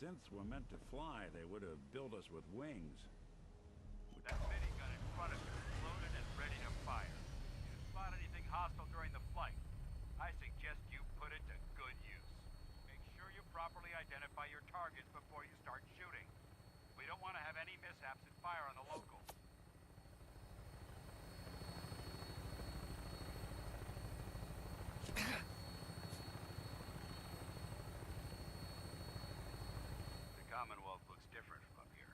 synths were meant to fly, they would have built us with wings. That minigun in front of you is loaded and ready to fire. If you spot anything hostile during the flight, I suggest you put it to good use. Make sure you properly identify your targets before you start shooting. We don't want to have any mishaps and fire on the locals. The Commonwealth looks different from up here,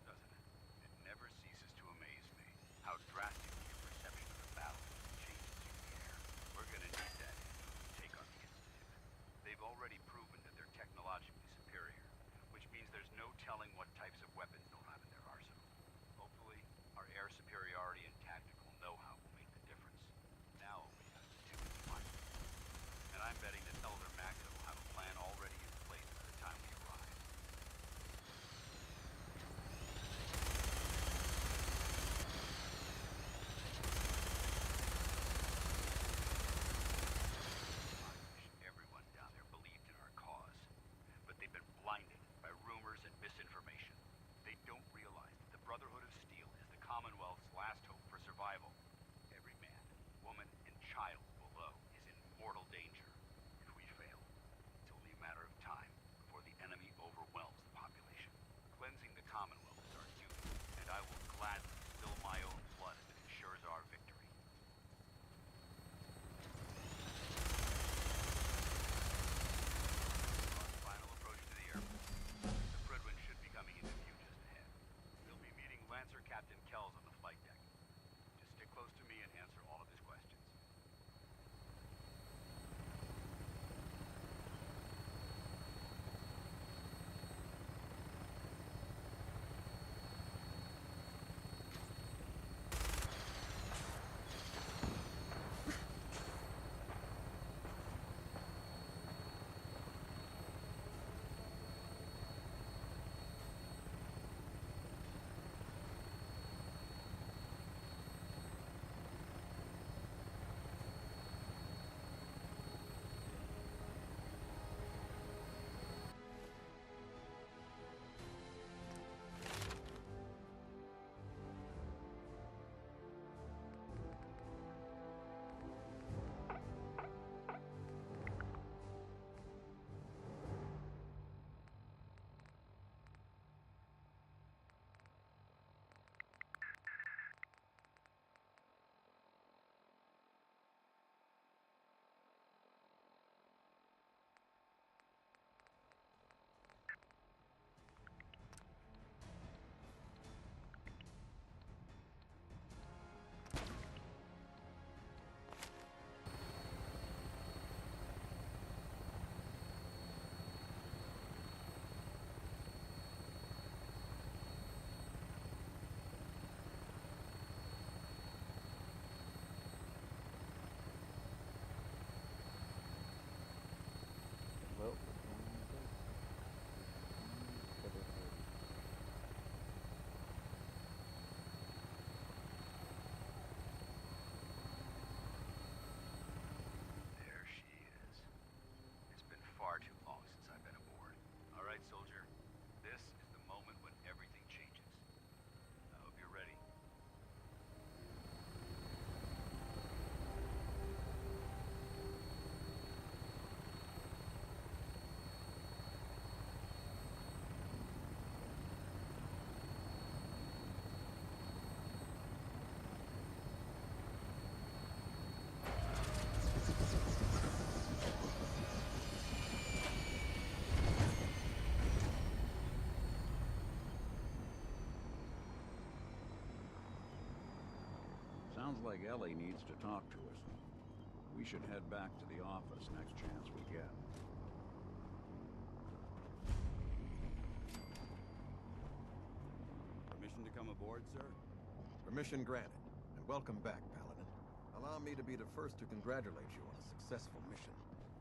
doesn't it? It never ceases to amaze me how drastically your perception of the battle changes through the air. We're gonna need that to take on the Institute. They've already proven that they're technologically superior, which means there's no telling what types of weapons they'll have in their arsenal. Hopefully, our air superiority and tactical know-how will make the difference. Now all we have to do is find it. And I'm betting that Elder Maxon will have a plan already in place by the time we arrive. I wish everyone down there believed in our cause. But they've been blinded by rumors and misinformation. They don't realize that the Brotherhood of Steel is the Commonwealth's last hope for survival. Every man, woman, and child below is in mortal danger. If we fail, it's only a matter of time before the enemy overwhelms the population. Cleansing the Commonwealth is our duty, and I will gladly spill my own blood if it ensures our victory. Final approach to the airport. The Prydwen should be coming into view just ahead. We'll be meeting Lancer Captain Kells on the flight deck. Just stick close to me and answer all of his questions. Well, what's going on with this? There she is. It's been far too long since I've been aboard. All right, soldier. This is the moment when everything changes. I hope you're ready. Sounds like Ellie needs to talk to us. We should head back to the office next chance we get. Permission to come aboard, sir? Permission granted, and welcome back, Paladin. Allow me to be the first to congratulate you on a successful mission.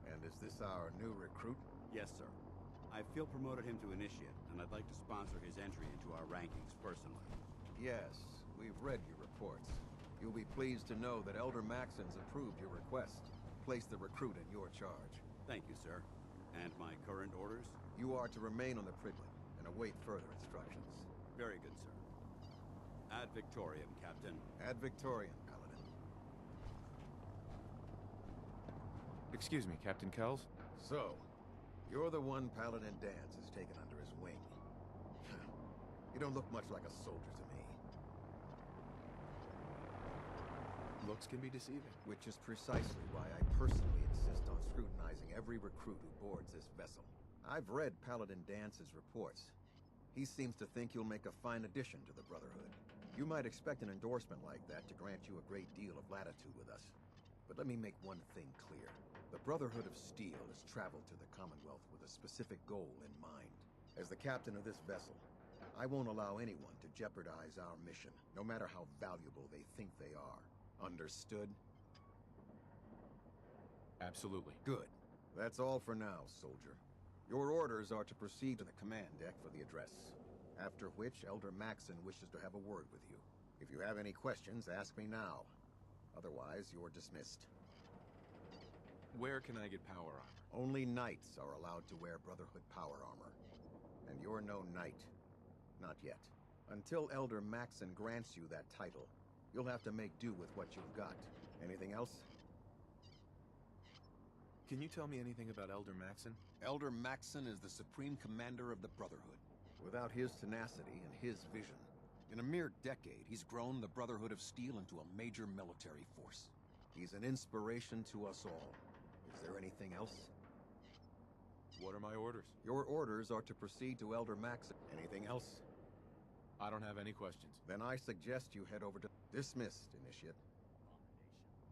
And is this our new recruit? Yes, sir. I feel promoted him to initiate, and I'd like to sponsor his entry into our rankings personally. Yes, we've read your reports. You'll be pleased to know that Elder Maxon's approved your request. Place the recruit in your charge. Thank you, sir. And my current orders? You are to remain on the Priglet and await further instructions. Very good, sir. Ad Victoriam, Captain. Ad Victoriam, Paladin. Excuse me, Captain Kells? So, you're the one Paladin Danse has taken under his wing. You don't look much like a soldier to me. Looks can be deceiving. Which is precisely why I personally insist on scrutinizing every recruit who boards this vessel. I've read Paladin Dance's reports. He seems to think you'll make a fine addition to the Brotherhood. You might expect an endorsement like that to grant you a great deal of latitude with us. But let me make one thing clear. The Brotherhood of Steel has traveled to the Commonwealth with a specific goal in mind. As the captain of this vessel, I won't allow anyone to jeopardize our mission, no matter how valuable they think they are. Understood? Absolutely. Good. That's all for now, soldier. Your orders are to proceed to the command deck for the address, after which Elder Maxson wishes to have a word with you. If you have any questions, ask me now. Otherwise, you're dismissed. Where can I get power armor? Only knights are allowed to wear Brotherhood power armor. And you're no knight. Not yet. Until Elder Maxson grants you that title, you'll have to make do with what you've got. Anything else? Can you tell me anything about Elder Maxson? Elder Maxson is the supreme commander of the Brotherhood. Without his tenacity and his vision, In a mere decade, he's grown the Brotherhood of Steel into a major military force. he's an inspiration to us all. Is there anything else? What are my orders? Your orders are to proceed to Elder Maxson. Anything else? I don't have any questions. Then I suggest you head over to... Dismissed, Initiate.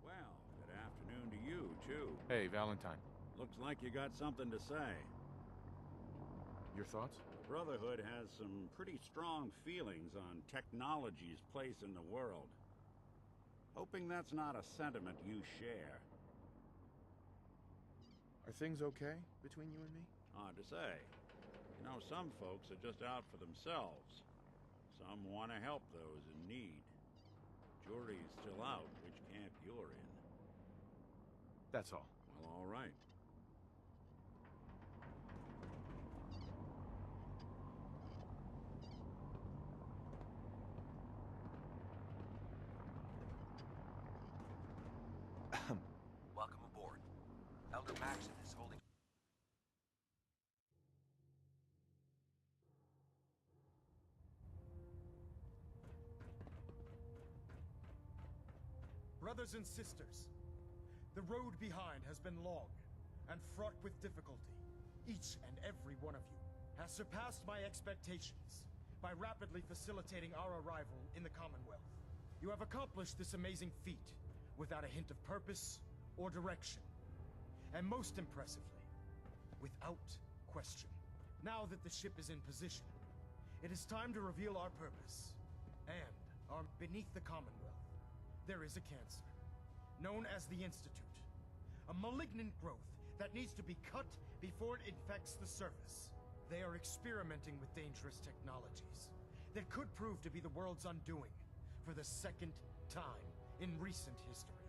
Well, good afternoon to you, too. Hey, Valentine. Looks like you got something to say. Your thoughts? The Brotherhood has some pretty strong feelings on technology's place in the world. Hoping that's not a sentiment you share. Are things okay between you and me? Hard to say. You know, some folks are just out for themselves. Some want to help those in need. Jury's still out which camp you're in. That's all. Well, all right. Welcome aboard. Elder Maxson is holding... Brothers and sisters, the road behind has been long and fraught with difficulty. Each and every one of you has surpassed my expectations by rapidly facilitating our arrival in the Commonwealth. You have accomplished this amazing feat without a hint of purpose or direction. And most impressively, without question. Now that the ship is in position, it is time to reveal our purpose. And beneath the Commonwealth, there is a cancer, known as the Institute. A malignant growth that needs to be cut before it infects the surface. They are experimenting with dangerous technologies that could prove to be the world's undoing for the second time in recent history.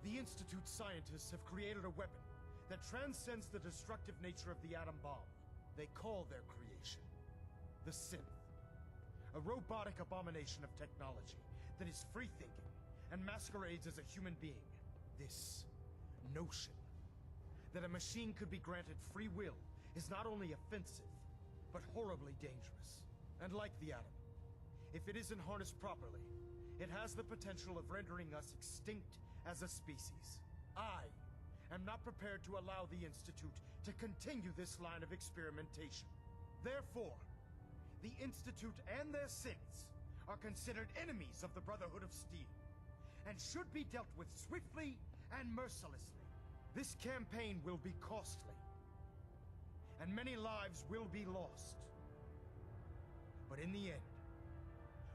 The Institute scientists have created a weapon that transcends the destructive nature of the atom bomb. They call their creation the Synth. A robotic abomination of technology that is free-thinking and masquerades as a human being. This notion that a machine could be granted free will is not only offensive, but horribly dangerous. And like the atom, if it isn't harnessed properly, it has the potential of rendering us extinct as a species. I am not prepared to allow the Institute to continue this line of experimentation. Therefore, the Institute and their synths are considered enemies of the Brotherhood of Steel, and should be dealt with swiftly and mercilessly. This campaign will be costly, and many lives will be lost. But in the end,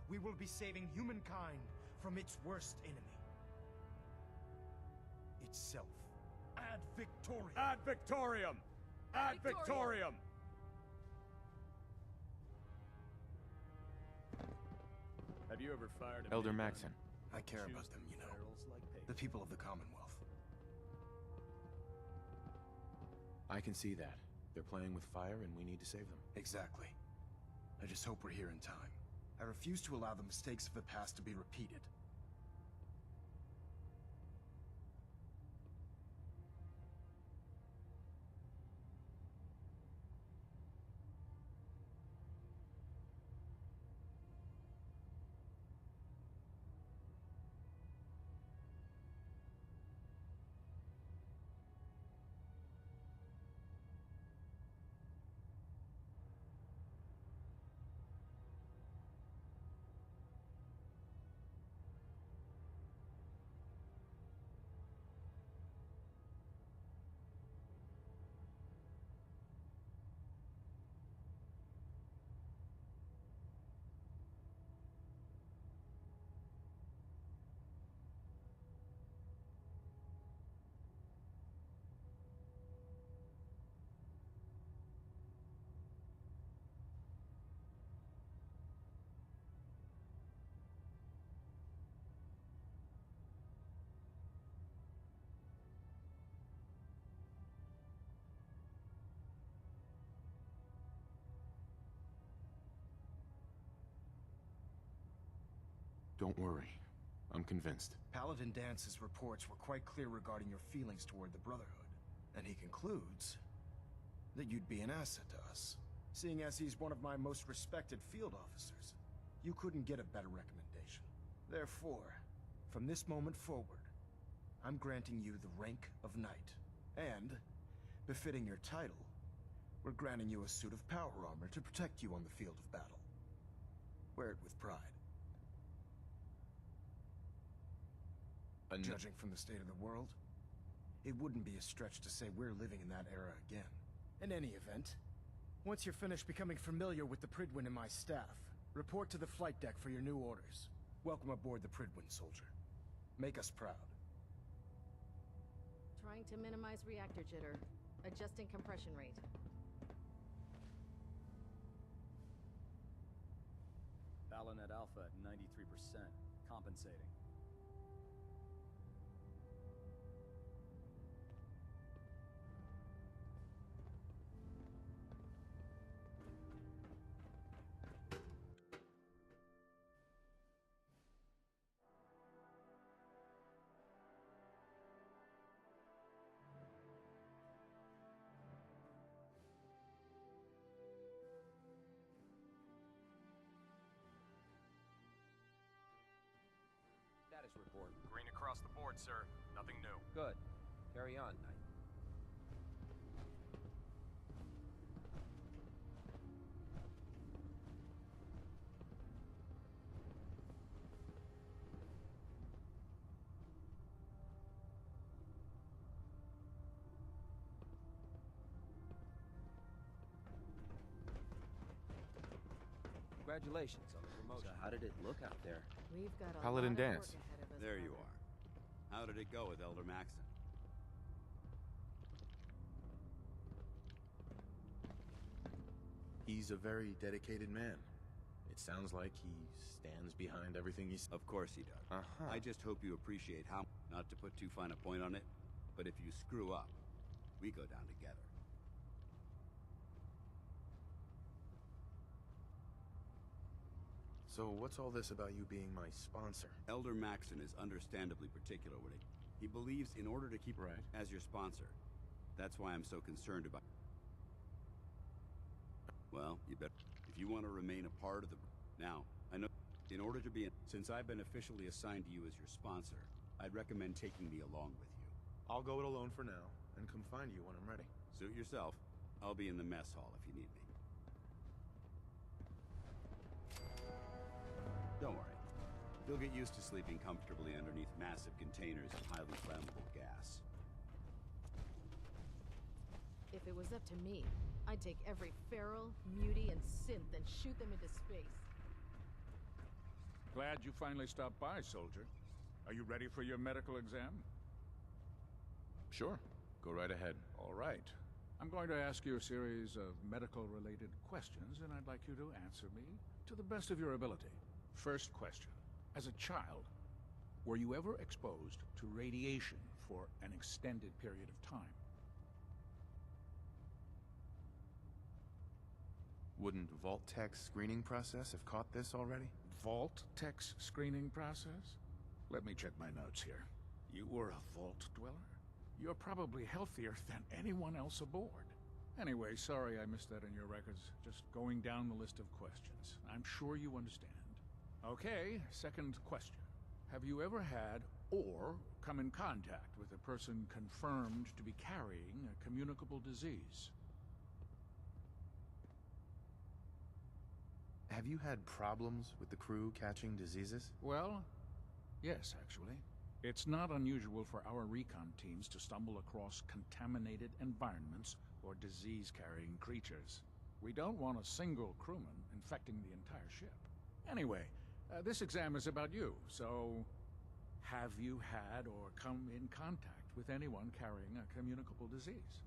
we will be saving humankind from its worst enemy. Itself. Ad Victoriam! Ad Victoriam! Ad Victoriam! Have you ever fired a Elder minigun? Maxson. I care about them, you know. The people of the Commonwealth. I can see that. They're playing with fire and we need to save them. Exactly. I just hope we're here in time. I refuse to allow the mistakes of the past to be repeated. Don't worry. I'm convinced. Paladin Dance's reports were quite clear regarding your feelings toward the Brotherhood. And he concludes that you'd be an asset to us. Seeing as he's one of my most respected field officers, you couldn't get a better recommendation. Therefore, from this moment forward, I'm granting you the rank of Knight. And, befitting your title, we're granting you a suit of power armor to protect you on the field of battle. Wear it with pride. Judging from the state of the world, it wouldn't be a stretch to say we're living in that era again. In any event, once you're finished becoming familiar with the Prydwen and my staff, report to the flight deck for your new orders. Welcome aboard the Prydwen, soldier. Make us proud. Trying to minimize reactor jitter. Adjusting compression rate. Balonet Alpha at 93%. Compensating. Status report. Green across the board, sir. Nothing new. Good. Carry on, Knight. Congratulations on the promotion. So how did it look out there? We've got a Paladin lot of Dance. work ahead of us, There you brother. are. How did it go with Elder Maxon? He's a very dedicated man. It sounds like he stands behind everything he's... Of course he does. Uh-huh. I just hope you appreciate how, not to put too fine a point on it, but if you screw up, we go down together. So what's all this about you being my sponsor? Elder Maxon is understandably particular with it. He believes in order to keep Right. as your sponsor. That's why I'm so concerned about... Well, you bet. If you want to remain a part of the... Now, I know... In order to be... Since I've been officially assigned to you as your sponsor, I'd recommend taking me along with you. I'll go it alone for now, and come find you when I'm ready. Suit yourself. I'll be in the mess hall if you need me. Don't worry. You'll get used to sleeping comfortably underneath massive containers of highly flammable gas. If it was up to me, I'd take every feral, mutie, and synth and shoot them into space. Glad you finally stopped by, soldier. Are you ready for your medical exam? Sure. Go right ahead. All right. I'm going to ask you a series of medical-related questions, and I'd like you to answer me to the best of your ability. First question. As a child, were you ever exposed to radiation for an extended period of time? Wouldn't Vault-Tech's screening process have caught this already? Vault-Tech's screening process? Let me check my notes here. You were a Vault Dweller? You're probably healthier than anyone else aboard. Anyway, sorry I missed that in your records. Just going down the list of questions. I'm sure you understand. Okay, second question. Have you ever had or come in contact with a person confirmed to be carrying a communicable disease? Have you had problems with the crew catching diseases? Well, yes, actually. It's not unusual for our recon teams to stumble across contaminated environments or disease-carrying creatures. We don't want a single crewman infecting the entire ship. Anyway, this exam is about you, so have you had or come in contact with anyone carrying a communicable disease?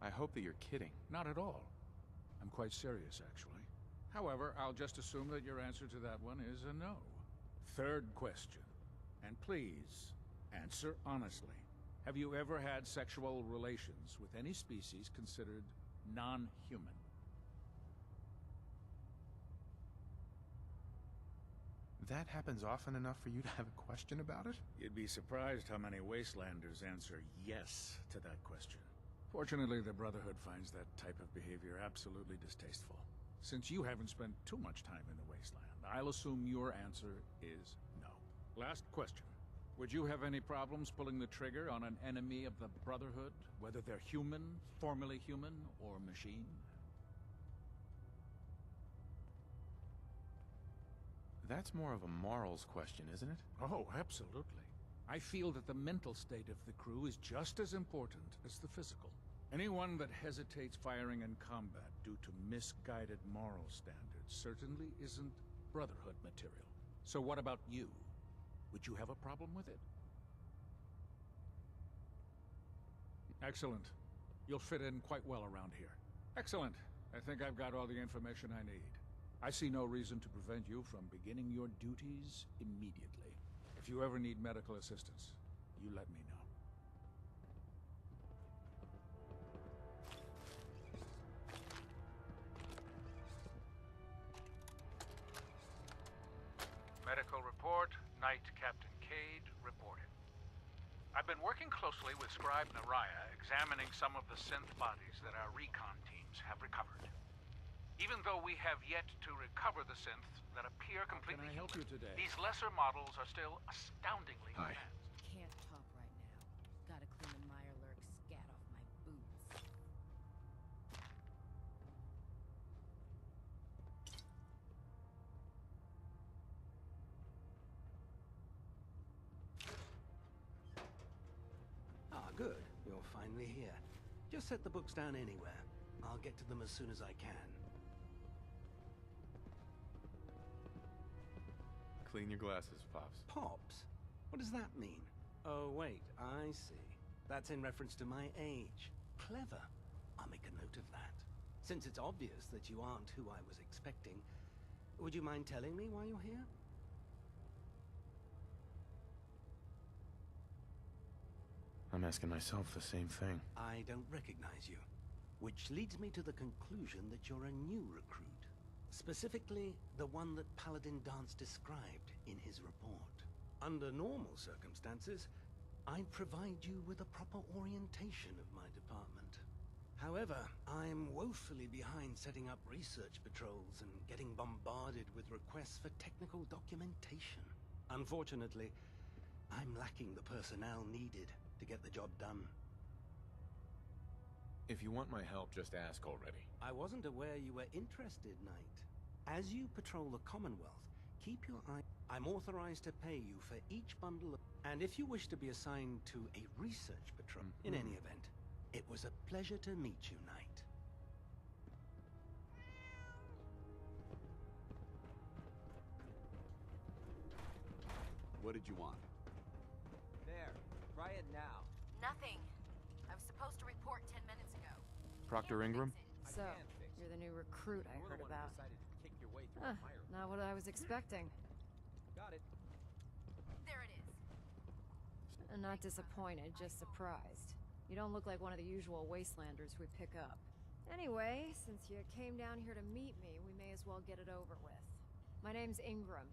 I hope that you're kidding. Not at all. I'm quite serious, actually. However, I'll just assume that your answer to that one is a no. Third question, and please, answer honestly. Have you ever had sexual relations with any species considered non-human? That happens often enough for you to have a question about it? You'd be surprised how many Wastelanders answer yes to that question. Fortunately, the Brotherhood finds that type of behavior absolutely distasteful. Since you haven't spent too much time in the Wasteland, I'll assume your answer is no. Last question. Would you have any problems pulling the trigger on an enemy of the Brotherhood, whether they're human, formerly human, or machine? That's more of a morals question, isn't it? Oh, absolutely. I feel that the mental state of the crew is just as important as the physical. Anyone that hesitates firing in combat due to misguided moral standards certainly isn't Brotherhood material. So what about you? Would you have a problem with it? Excellent. You'll fit in quite well around here. Excellent. I think I've got all the information I need. I see no reason to prevent you from beginning your duties immediately. If you ever need medical assistance, you let me know. Medical report, Knight Captain Cade reported. I've been working closely with Scribe Naraya, examining some of the synth bodies that our recon teams have recovered. Even though we have yet to recover the synths that appear completely Can I help you today? these lesser models are still astoundingly Hi. advanced. Can't talk right now. Gotta clean the Mirelurk scat off my boots. Ah, good. You're finally here. Just set the books down anywhere. I'll get to them as soon as I can. Clean your glasses, Pops. Pops? What does that mean? Oh, wait, I see. That's in reference to my age. Clever. I'll make a note of that. Since it's obvious that you aren't who I was expecting, would you mind telling me why you're here? I'm asking myself the same thing. I don't recognize you. Which leads me to the conclusion that you're a new recruit. Specifically, the one that Paladin Danse described in his report. Under normal circumstances, I'd provide you with a proper orientation of my department. However, I'm woefully behind setting up research patrols and getting bombarded with requests for technical documentation. Unfortunately, I'm lacking the personnel needed to get the job done. If you want my help, just ask already. I wasn't aware you were interested, Knight. As you patrol the Commonwealth, keep your eye... I'm authorized to pay you for each bundle of... And if you wish to be assigned to a research patrol, in any event, it was a pleasure to meet you, Knight. What did you want? There. Try it now. Nothing. I was supposed to report 10 minutes ago. Proctor Ingram? So, you're the new recruit I heard about. Not what I was expecting. Got it. There it is. I'm not disappointed, just surprised. You don't look like one of the usual Wastelanders we pick up. Anyway, since you came down here to meet me, we may as well get it over with. My name's Ingram,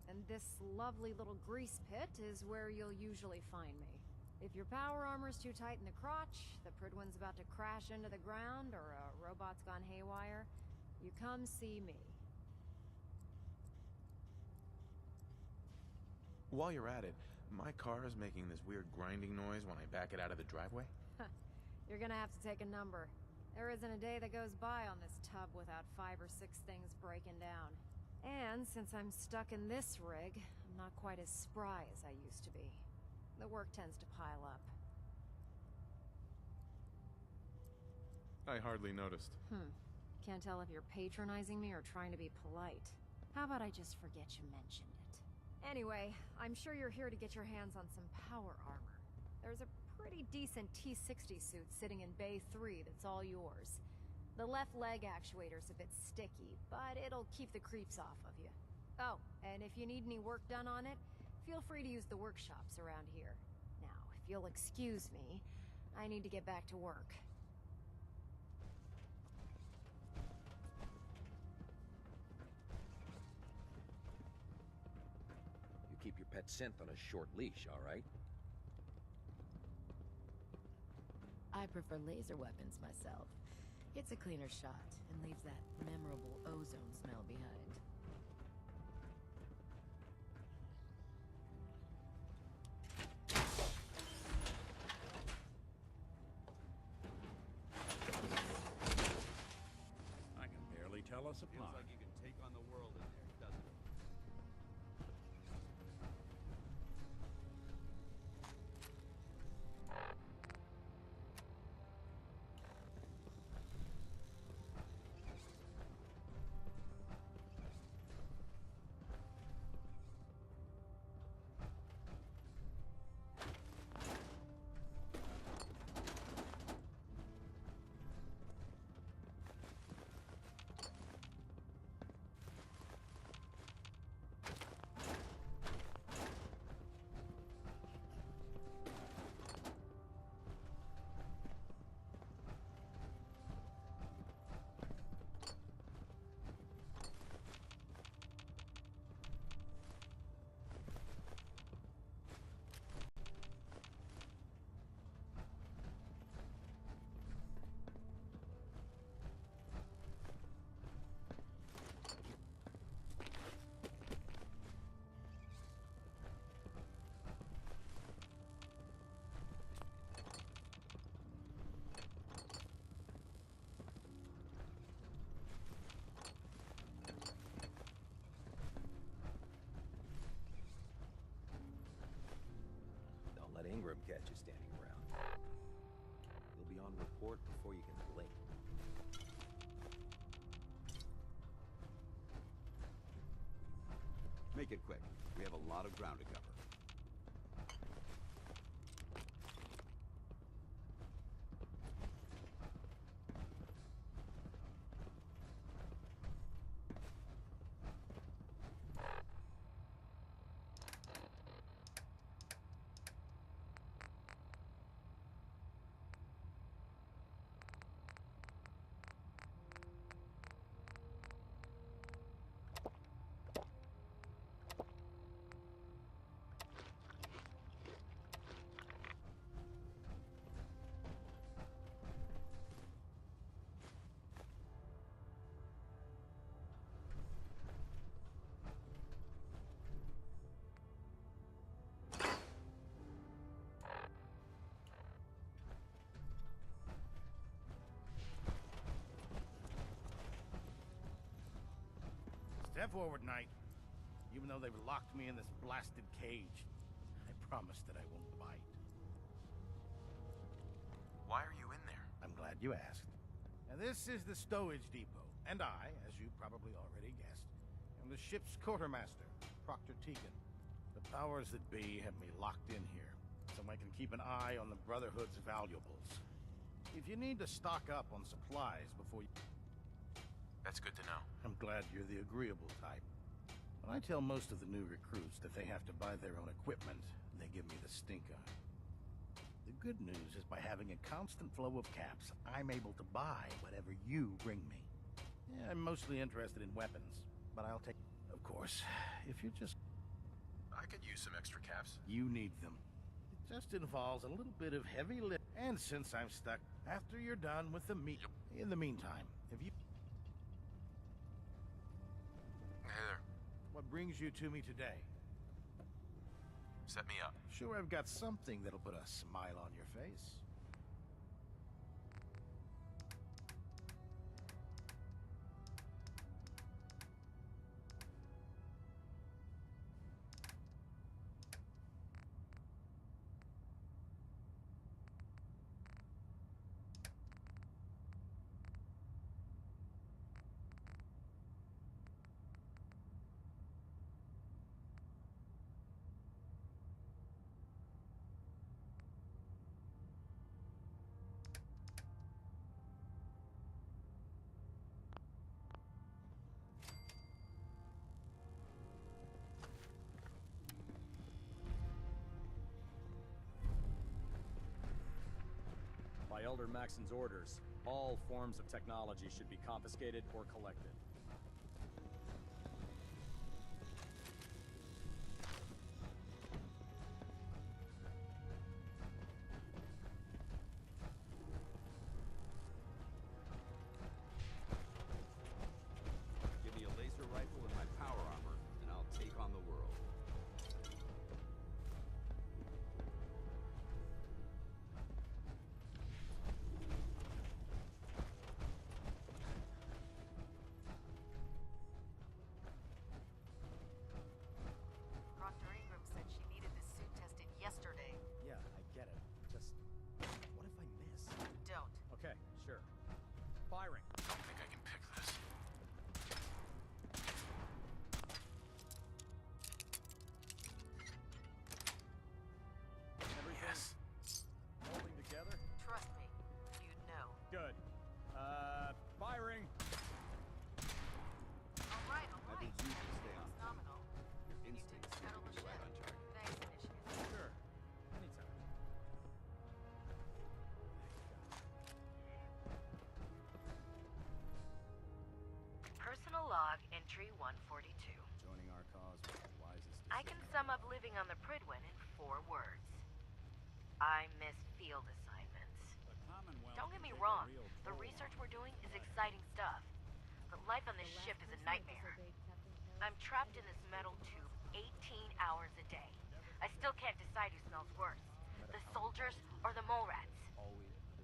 and this lovely little grease pit is where you'll usually find me. If your power armor's too tight in the crotch, the Pridwin's about to crash into the ground, or a robot's gone haywire, you come see me. While you're at it, my car is making this weird grinding noise when I back it out of the driveway. You're gonna have to take a number. There isn't a day that goes by on this tub without 5 or 6 things breaking down. And since I'm stuck in this rig, I'm not quite as spry as I used to be. The work tends to pile up. I hardly noticed. Can't tell if you're patronizing me or trying to be polite. How about I just forget you mentioned it? Anyway, I'm sure you're here to get your hands on some power armor. There's a pretty decent T-60 suit sitting in Bay 3 that's all yours. The left leg actuator's a bit sticky, but it'll keep the creeps off of you. Oh, and if you need any work done on it, feel free to use the workshops around here. Now, if you'll excuse me, I need to get back to work. You keep your pet synth on a short leash, all right? I prefer laser weapons myself. It's a cleaner shot and leaves that memorable ozone smell behind. I can barely tell us apart. Feels like you can take on the world in there, doesn't it? Don't let Ingram catch you standing around. You'll be on report before you can blink. Make it quick. We have a lot of ground to cover. Step forward, Knight. Even though they've locked me in this blasted cage, I promise that I won't bite. Why are you in there? I'm glad you asked. Now, this is the stowage depot, and I, as you probably already guessed, am the ship's quartermaster, Proctor Tegan. The powers that be have me locked in here, so I can keep an eye on the Brotherhood's valuables. If you need to stock up on supplies before you... That's good to know. I'm glad you're the agreeable type. When I tell most of the new recruits that they have to buy their own equipment, they give me the stink eye. The good news is by having a constant flow of caps, I'm able to buy whatever you you bring me? Yeah, I'm mostly interested in weapons, but I'll take... Of course, if you just... I could use some extra caps. You need them. It just involves a little bit of heavy lift. And since I'm stuck, after you're done with the meat... In the meantime, have you... Hey there. What brings you to me today? Set me up. Sure, I've got something that'll put a smile on your face. By Elder Maxon's orders, all forms of technology should be confiscated or collected. Give me a laser rifle and my power armor, and I'll take on the world. Proctor Ingram said she needed this suit tested yesterday. Yeah, I get it. Just... what if I miss? Don't. Okay, sure. Firing. I don't think I can pick this. Everything Yes. holding together? Trust me, you'd know. Good. Firing. All right, all I right. need you to stay on. It's nominal. Your You need to instincts settle keep the you right ship. on target. Thanks, Initiative. Sure. Anytime. Personal log entry 142. Joining our cause was the wisest I can sum up living on the Prydwen in 4 words. I miss field assignments. The Commonwealth Don't get me can take a wrong, real the toll research on we're doing is exciting stuff. But life on this ship is a nightmare. I'm trapped in this metal tube 18 hours a day. I still can't decide who smells worse, the soldiers or the mole rats.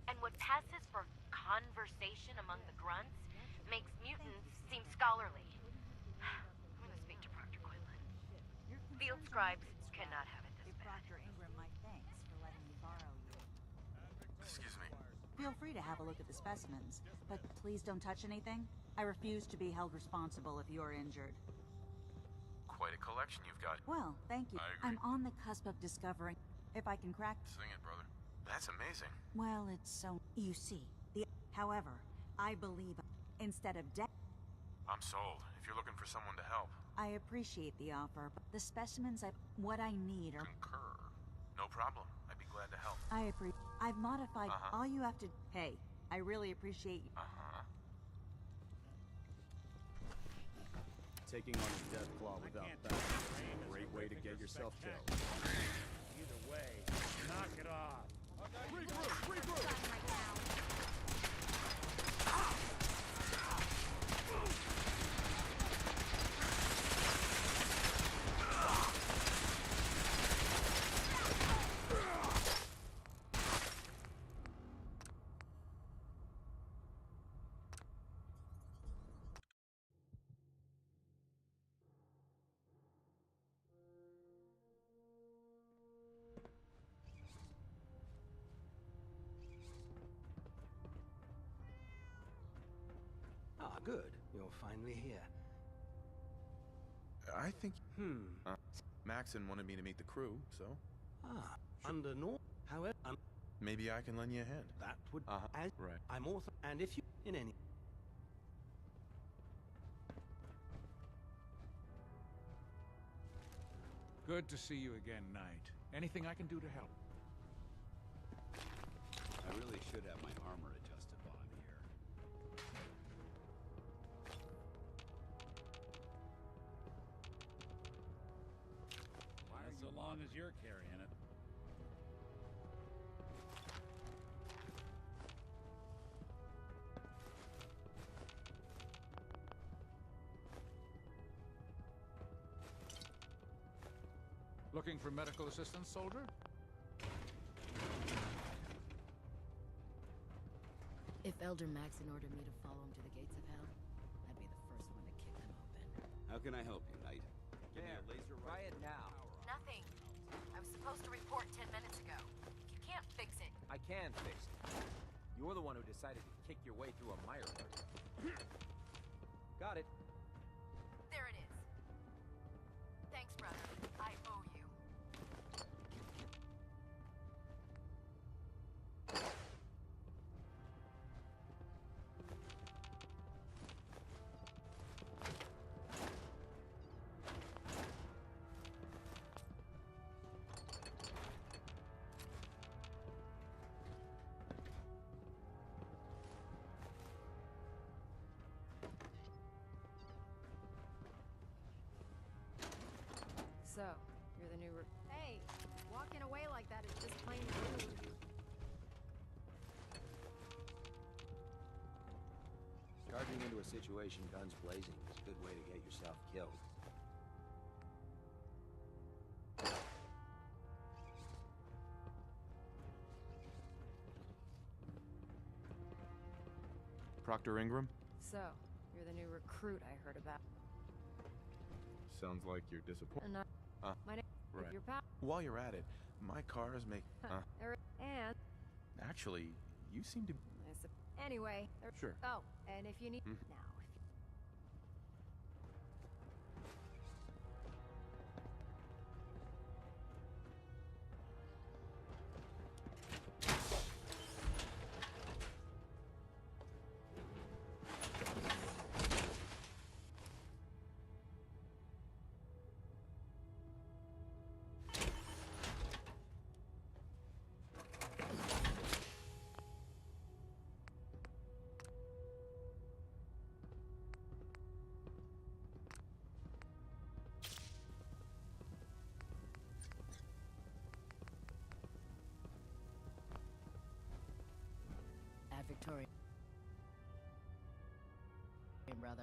And what passes for conversation among the grunts makes mutants seem scholarly. I'm gonna speak to Proctor Quinlan. Field scribes cannot have it this bad. Proctor Ingram, my thanks for letting me borrow you. Excuse me. Feel free to have a look at the specimens, but please don't touch anything. I refuse to be held responsible if you're injured. Quite a collection you've got. Well, thank you. I agree. I'm on the cusp of discovering if I can crack... Sing it, brother. That's amazing. Well, it's so... You see, however, I believe instead of death... I'm sold. If you're looking for someone to help. I appreciate the offer, but the specimens what I need are... Concur. No problem. I'd be glad to help. I've modified... All you have to... Hey, I really appreciate you. Taking on a death claw without battle. Great way to get yourself killed. Either way, knock it off. Regroup! Regroup! Ah, good. You're finally here. I think... Maxon wanted me to meet the crew, so... Under normal... However... Maybe I can lend you a hand. That would... Right. I'm author... And if you... In any... Good to see you again, Knight. Anything I can do to help? I really should have my armor adjusted while I'm here. you're carrying it. Looking for medical assistance, soldier? If Elder Maxon ordered me to follow him to the gates of hell, I'd be the first one to kick them open. How can I help you, Knight? Give me a laser riot now. Nothing. I was supposed to report 10 minutes ago. You can't fix it. I can fix it. You're the one who decided to kick your way through a mire pit. Got it. There it is. Thanks, brother. I owe you. So, you're the new Hey, walking away like that is just plain rude. Charging into a situation guns blazing is a good way to get yourself killed. Proctor Ingram? So, you're the new recruit I heard about. Sounds like you're disappointed. My name Right. your pal. While you're at it, my cars make... And Actually, you seem to... anyway. Sure. Oh, and if you need now. Victoria. Hey, brother.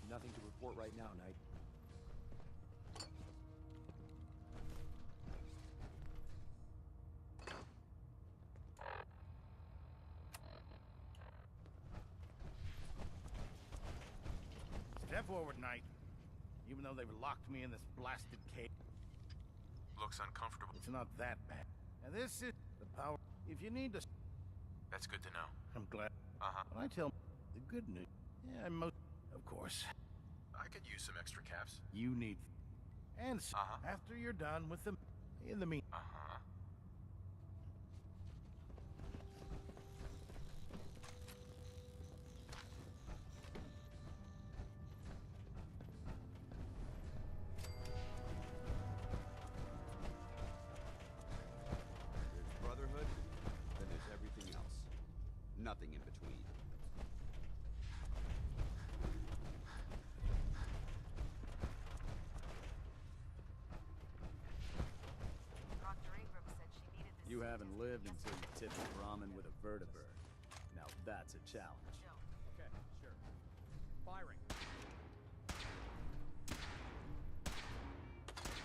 Nothing to report right now, Knight. Step forward, Knight. Even though they've locked me in this blasted cave. Looks uncomfortable. It's not that bad. And this is the power. If you need to... That's good to know. I'm glad. When I tell the good news... Yeah, most... Of course. I could use some extra caps. You need... And after you're done with them... In the mean... There's Brotherhood, then there's everything else. Nothing in between. Dr. Ingram said she needed this. You haven't lived until you tip a Brahmin with a vertibird. Now that's a challenge. Okay, sure. Firing.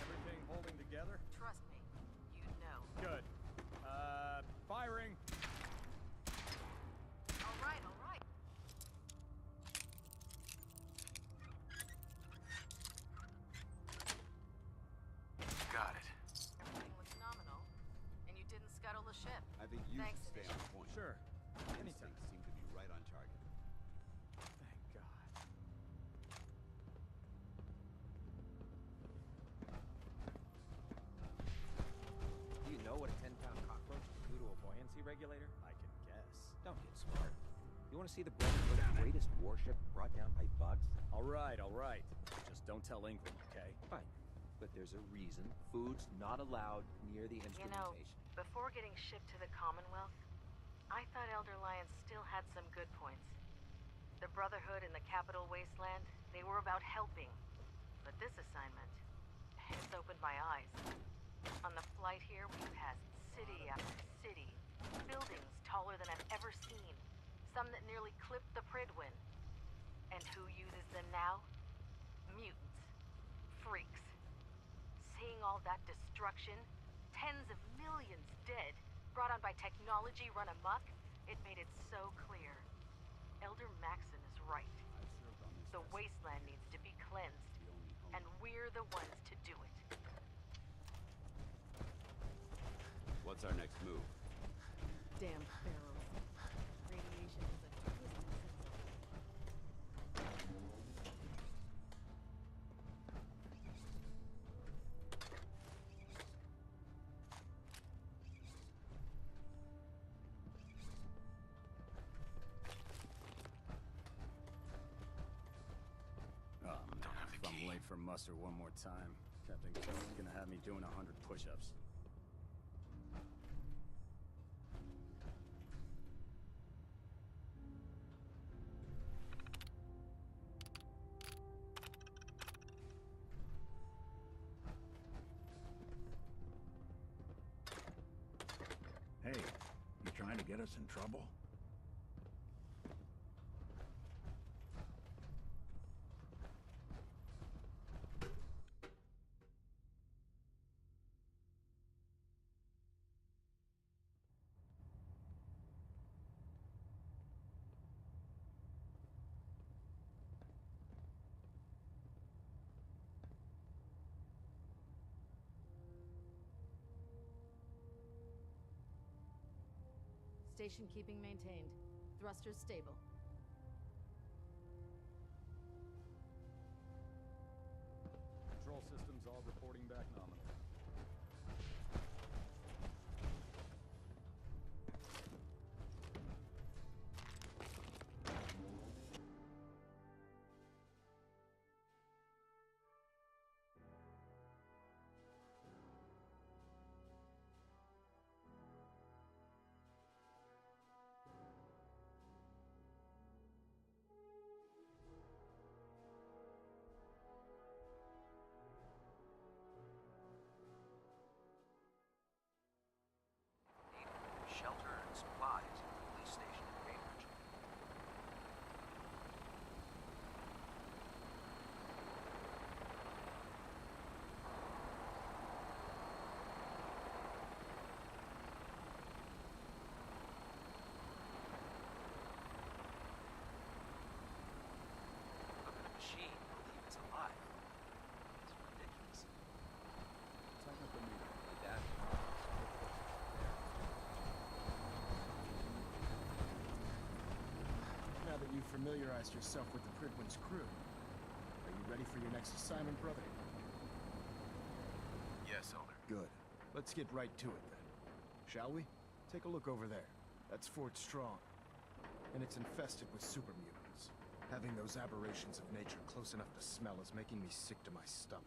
Everything holding together? Trust me, you know. Good. Firing. All right, all right. Got it. Everything looks nominal, and you didn't scuttle the ship. I think you Thanks, should stay on point. Sure. Anything seem to be right on target. Thank God. Do you know what a 10-pound cock regulator? I can guess. Don't get smart. You want to see the Brotherhood's greatest warship brought down by bugs? All right, all right. Just don't tell Ingram, okay? Fine. But there's a reason food's not allowed near the You instrumentation. know, before getting shipped to the Commonwealth, I thought Elder Lyons still had some good points. The Brotherhood in the Capital Wasteland, they were about helping. But this assignment, it's opened my eyes. On the flight here, we passed city after city, buildings taller than I've ever seen, some that nearly clipped the Prydwen. And who uses them now? Mutants. Freaks. Seeing all that destruction, tens of millions dead, brought on by technology run amok, it made it so clear. Elder Maxon is right. The wasteland needs to be cleansed, and we're the ones to do it. What's our next move? Damn pharaohs. Radiation is a twisted Oh, man. If I'm late for muster one more time, Captain Kelly's gonna have me doing 100 push-ups. Hey, you trying to get us in trouble? Station keeping maintained. Thrusters stable. Control systems all reporting back nominal. Shelter and supplies at the police station in Bainbridge. Look at a machine, believe it's alive. It's ridiculous. Technical meeting. Like that. Now that you've familiarized yourself with the Prydwen's crew, are you ready for your next assignment, brother? Yes, Elder. Good. Let's get right to it then. Shall we? Take a look over there. That's Fort Strong. And it's infested with super mutants. Having those aberrations of nature close enough to smell is making me sick to my stomach.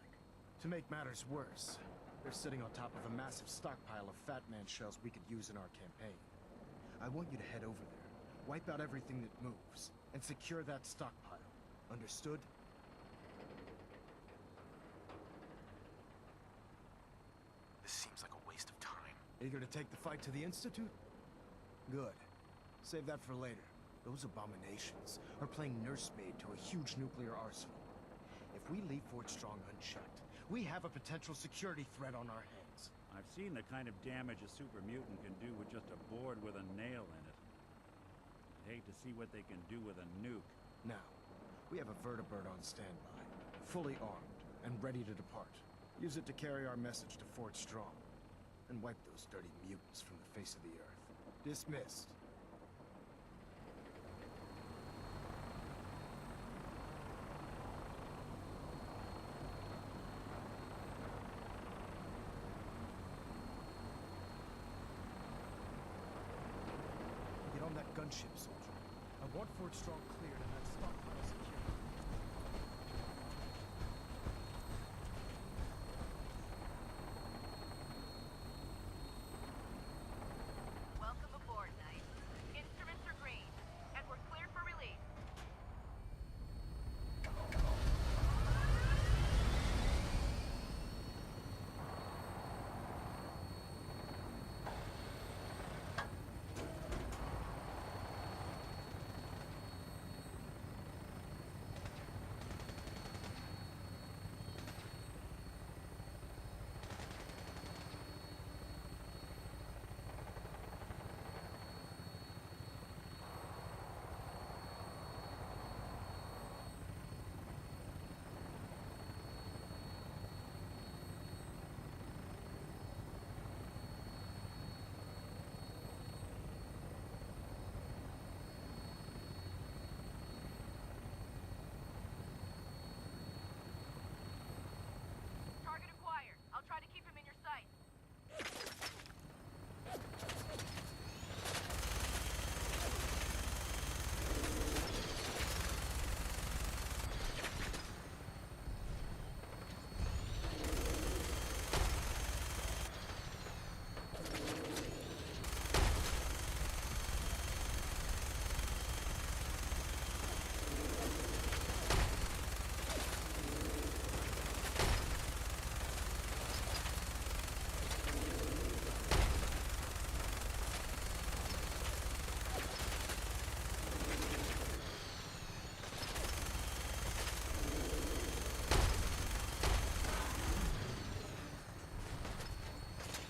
To make matters worse, they're sitting on top of a massive stockpile of Fat Man shells we could use in our campaign. I want you to head over there, wipe out everything that moves, and secure that stockpile. Understood? This seems like a waste of time. Eager to take the fight to the Institute? Good. Save that for later. Those abominations are playing nursemaid to a huge nuclear arsenal. If we leave Fort Strong unchecked, we have a potential security threat on our hands. I've seen the kind of damage a super mutant can do with just a board with a nail in it. I'd hate to see what they can do with a nuke. Now, we have a vertibird on standby, fully armed and ready to depart. Use it to carry our message to Fort Strong, and wipe those dirty mutants from the face of the earth. Dismissed. gunship, soldier. I want Fort Strong cleared and that stockpile secured. Welcome aboard, Knight. Instruments are green, and we're cleared for release. Target acquired. I'll try to keep him in your sight.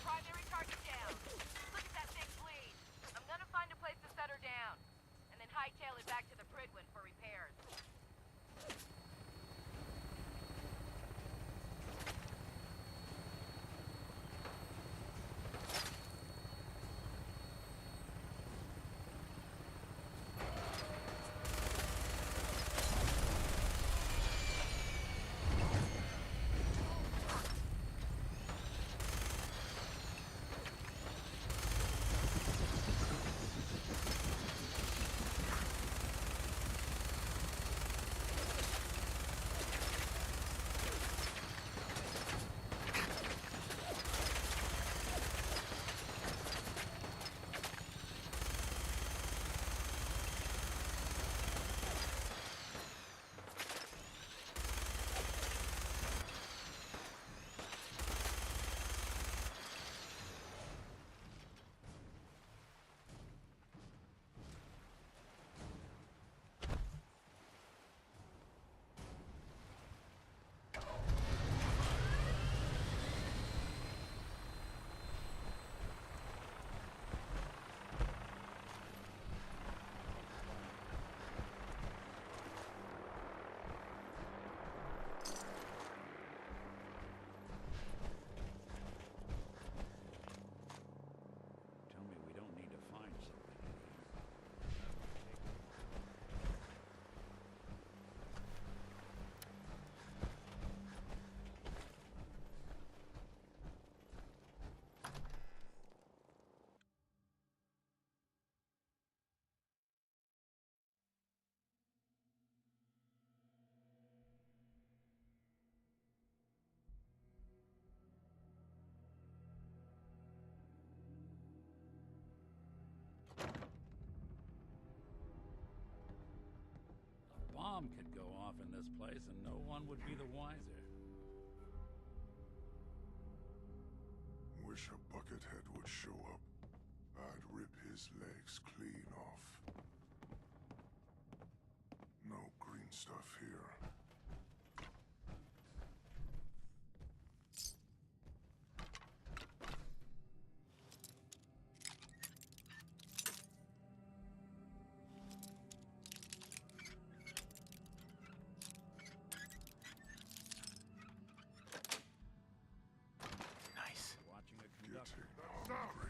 Primary target down. Look at that thing bleed. I'm gonna find a place to set her down, and then hightail it back to the Prydwen for repairs. Tell me we don't need to find something. A bomb could go off in this place and no one would be the wiser. Wish a buckethead would show up. I'd rip his legs clean off. No green stuff here. Nice. Watching a conductor. Getting hungry.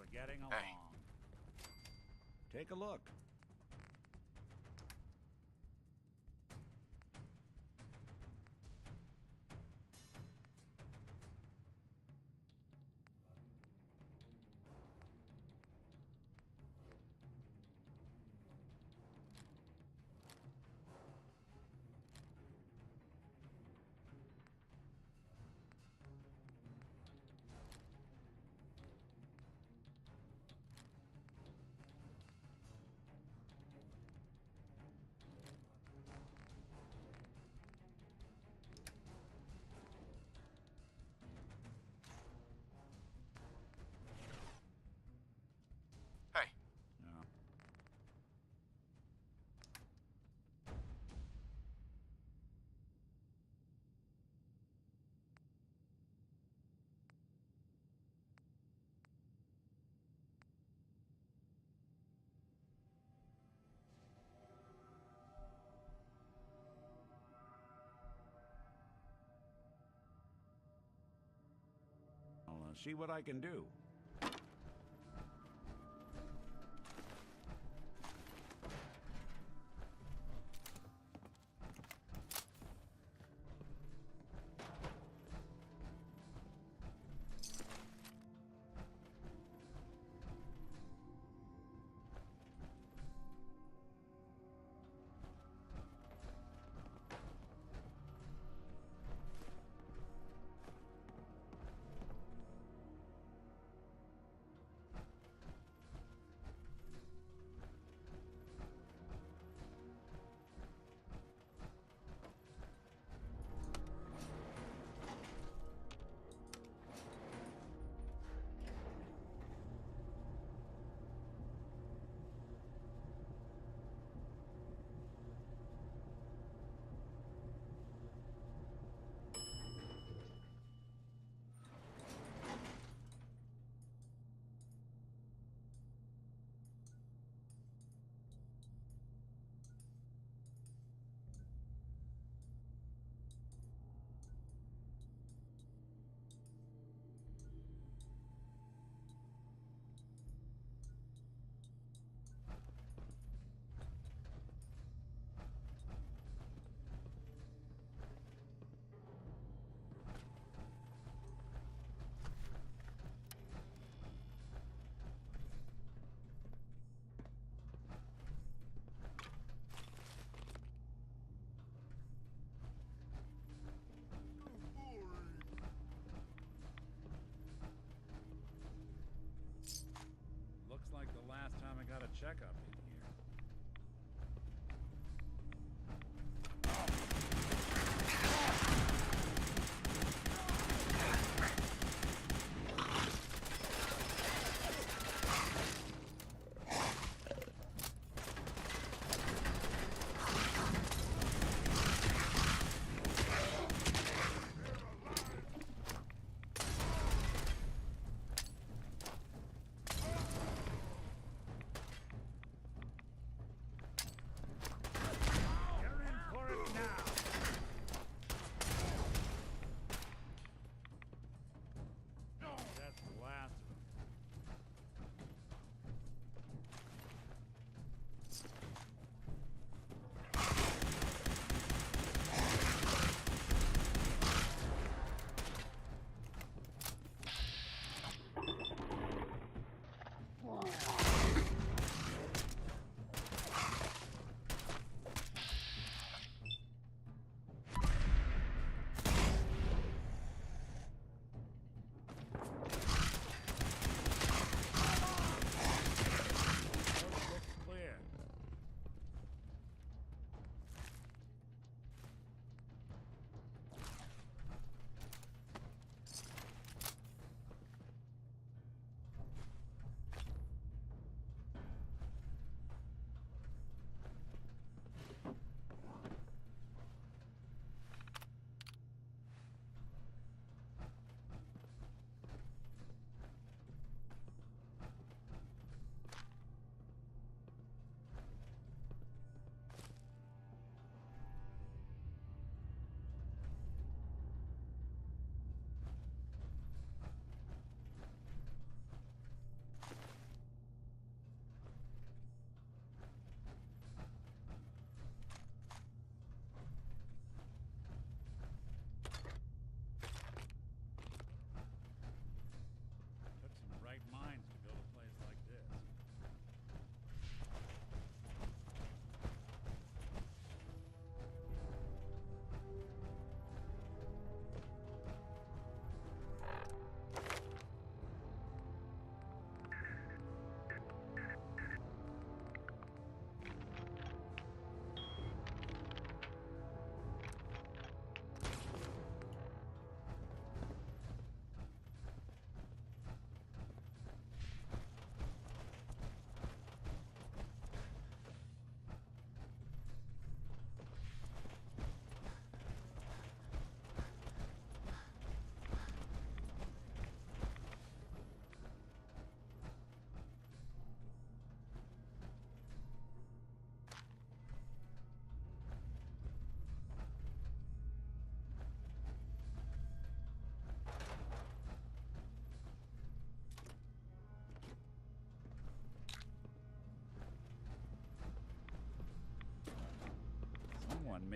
we're getting along. Take a look. Hey. No. I'll see what I can do.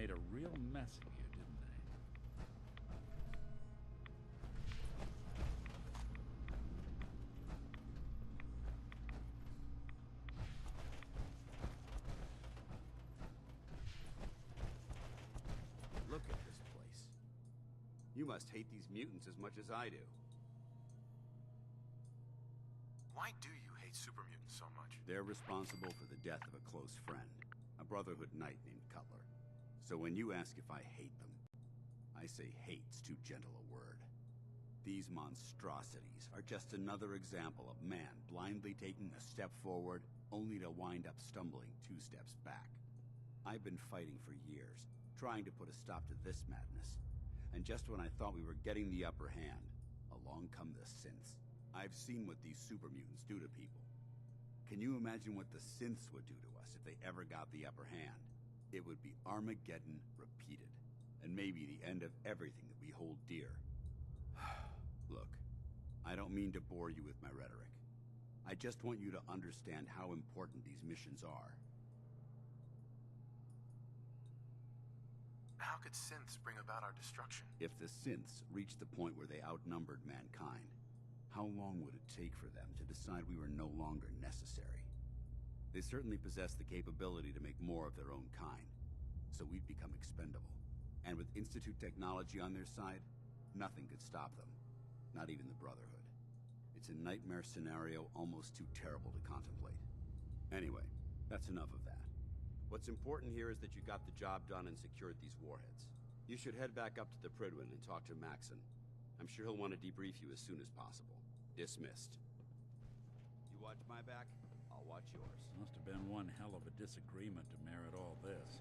made a real mess of you, didn't they? Look at this place. You must hate these mutants as much as I do. Why do you hate super mutants so much? They're responsible for the death of a close friend, a Brotherhood knight named Cutler. So when you ask if I hate them, I say hate's too gentle a word. These monstrosities are just another example of man blindly taking a step forward, only to wind up stumbling 2 steps back. I've been fighting for years, trying to put a stop to this madness. And just when I thought we were getting the upper hand, along come the synths. I've seen what these super mutants do to people. Can you imagine what the synths would do to us if they ever got the upper hand? It would be Armageddon repeated, and maybe the end of everything that we hold dear. Look, I don't mean to bore you with my rhetoric. I just want you to understand how important these missions are. How could synths bring about our destruction? If the synths reached the point where they outnumbered mankind, how long would it take for them to decide we were no longer necessary? They certainly possess the capability to make more of their own kind, so we'd become expendable. And with Institute technology on their side, nothing could stop them, not even the Brotherhood. It's a nightmare scenario almost too terrible to contemplate. Anyway, that's enough of that. What's important here is that you got the job done and secured these warheads. You should head back up to the Prydwen and talk to Maxon. I'm sure he'll want to debrief you as soon as possible. Dismissed. You watch my back, I'll watch yours. Must have been one hell of a disagreement to merit all this.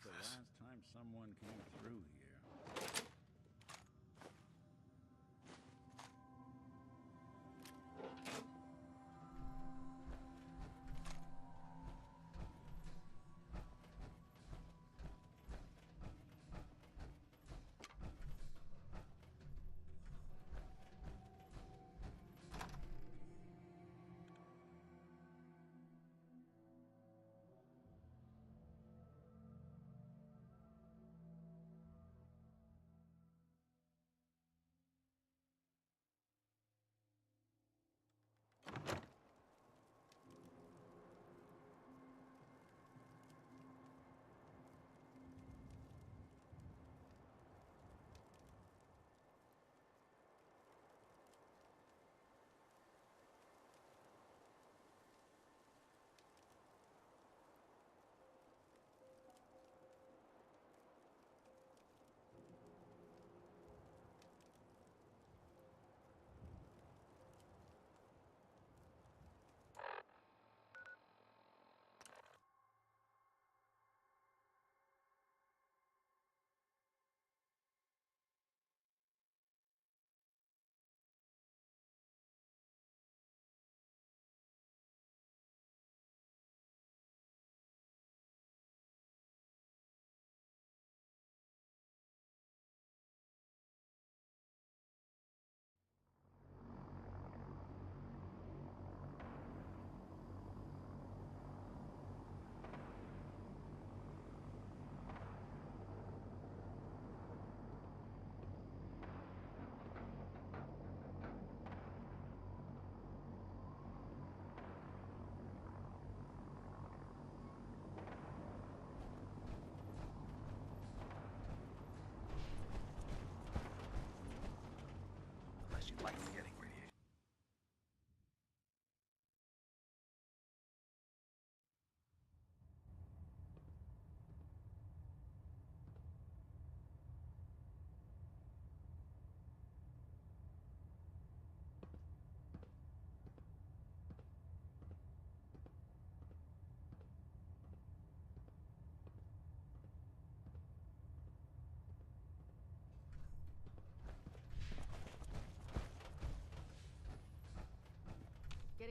The last time someone came through here.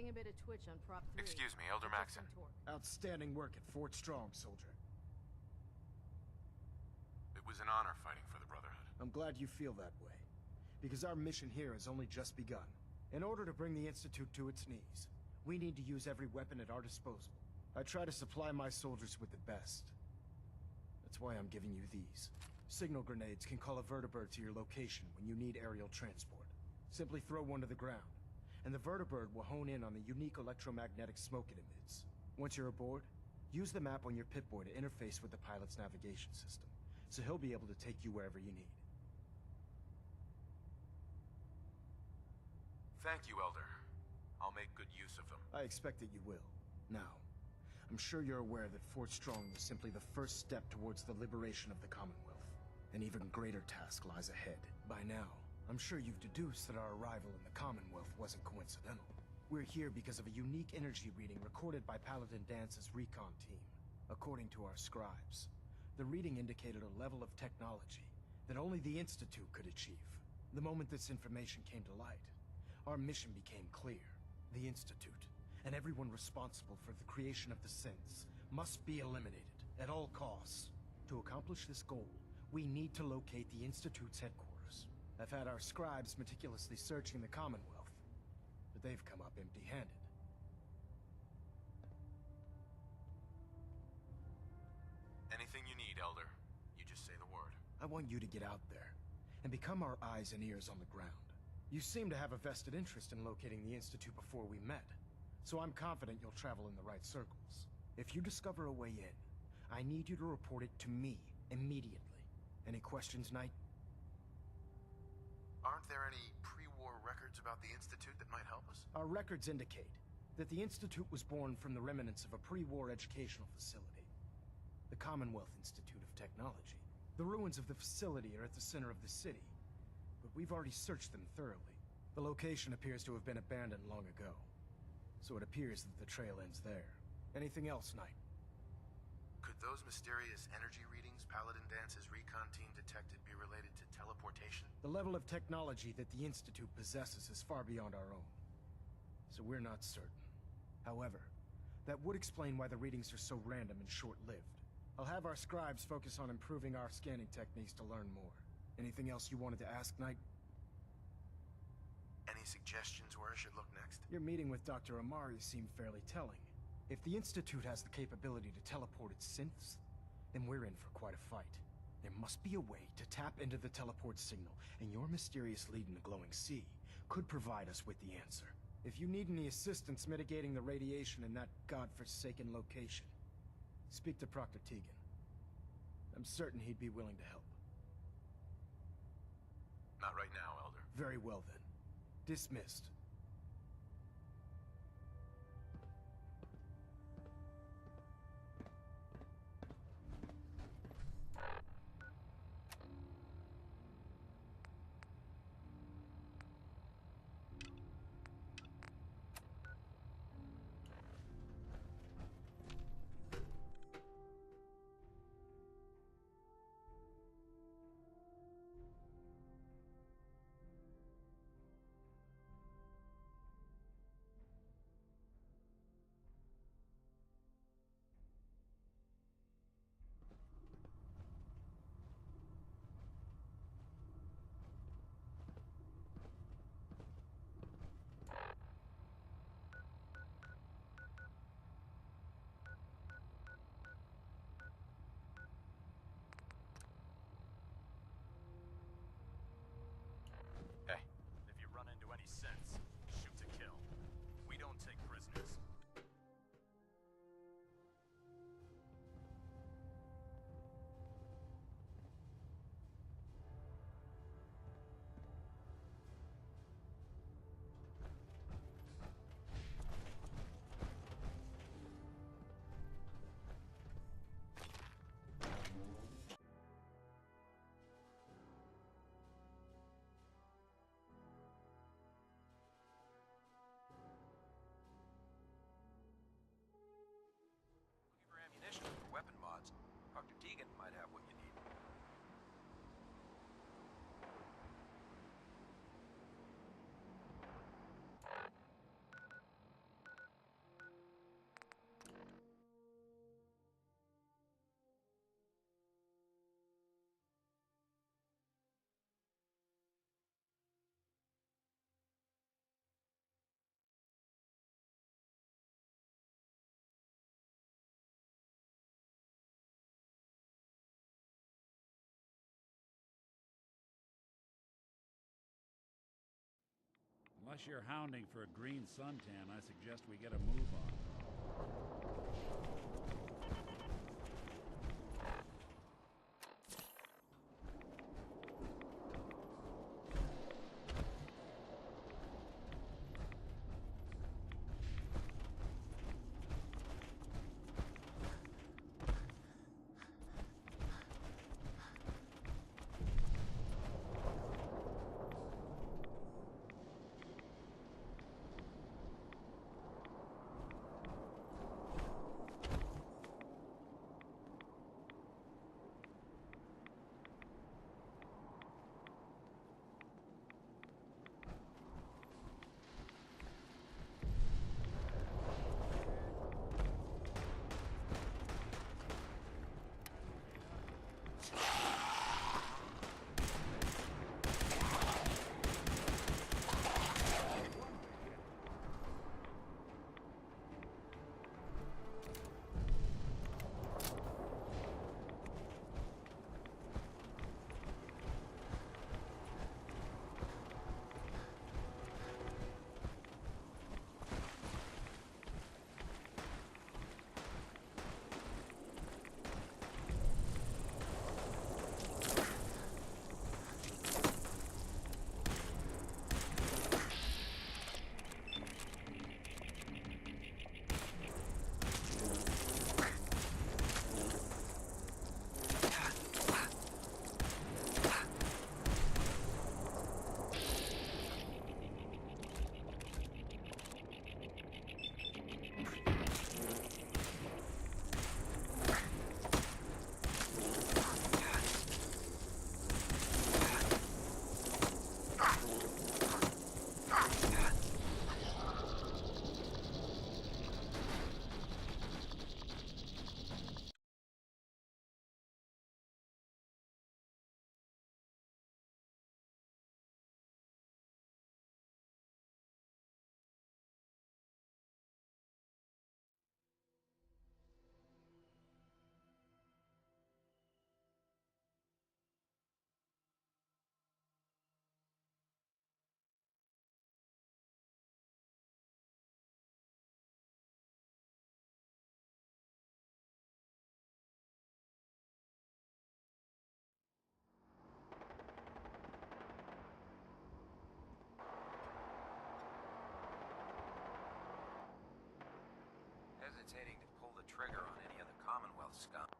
Getting a bit of twitch on Prop 3. Excuse me, Elder Maxon. Outstanding work at Fort Strong, soldier. It was an honor fighting for the Brotherhood. I'm glad you feel that way, because our mission here has only just begun. In order to bring the Institute to its knees, we need to use every weapon at our disposal. I try to supply my soldiers with the best. That's why I'm giving you these. Signal grenades can call a vertibird to your location when you need aerial transport. Simply throw one to the ground, and the vertibird will hone in on the unique electromagnetic smoke it emits. Once you're aboard, use the map on your Pip-Boy to interface with the pilot's navigation system, so he'll be able to take you wherever you need. Thank you, Elder. I'll make good use of them. I expect that you will. Now, I'm sure you're aware that Fort Strong was simply the first step towards the liberation of the Commonwealth. An even greater task lies ahead. By now, I'm sure you've deduced that our arrival in the Commonwealth wasn't coincidental. We're here because of a unique energy reading recorded by Paladin Dance's recon team. According to our scribes, the reading indicated a level of technology that only the Institute could achieve. The moment this information came to light, our mission became clear. The Institute, and everyone responsible for the creation of the synths, must be eliminated at all costs. To accomplish this goal, we need to locate the Institute's headquarters. I've had our scribes meticulously searching the Commonwealth, but they've come up empty-handed. Anything you need, Elder. You just say the word. I want you to get out there and become our eyes and ears on the ground. You seem to have a vested interest in locating the Institute before we met, so I'm confident you'll travel in the right circles. If you discover a way in, I need you to report it to me immediately. Any questions, Knight? Aren't there any pre-war records about the Institute that might help us? Our records indicate that the Institute was born from the remnants of a pre-war educational facility, the Commonwealth Institute of Technology. The ruins of the facility are at the center of the city, but we've already searched them thoroughly. The location appears to have been abandoned long ago, so it appears that the trail ends there. Anything else, Knight? Could those mysterious energy readings Paladin Dance's recon team detected be related to teleportation? The level of technology that the Institute possesses is far beyond our own, so we're not certain. However, that would explain why the readings are so random and short-lived. I'll have our scribes focus on improving our scanning techniques to learn more. Anything else you wanted to ask, Knight? Any suggestions where I should look next? Your meeting with Dr. Amari seemed fairly telling. If the Institute has the capability to teleport its synths, then we're in for quite a fight. There must be a way to tap into the teleport signal, and your mysterious lead in the glowing sea could provide us with the answer. If you need any assistance mitigating the radiation in that godforsaken location, speak to Proctor Tegan. I'm certain he'd be willing to help. Not right now, Elder. Very well then. Dismissed. Unless you're hounding for a green suntan, I suggest we get a move on. Hesitating to pull the trigger on any other Commonwealth scum.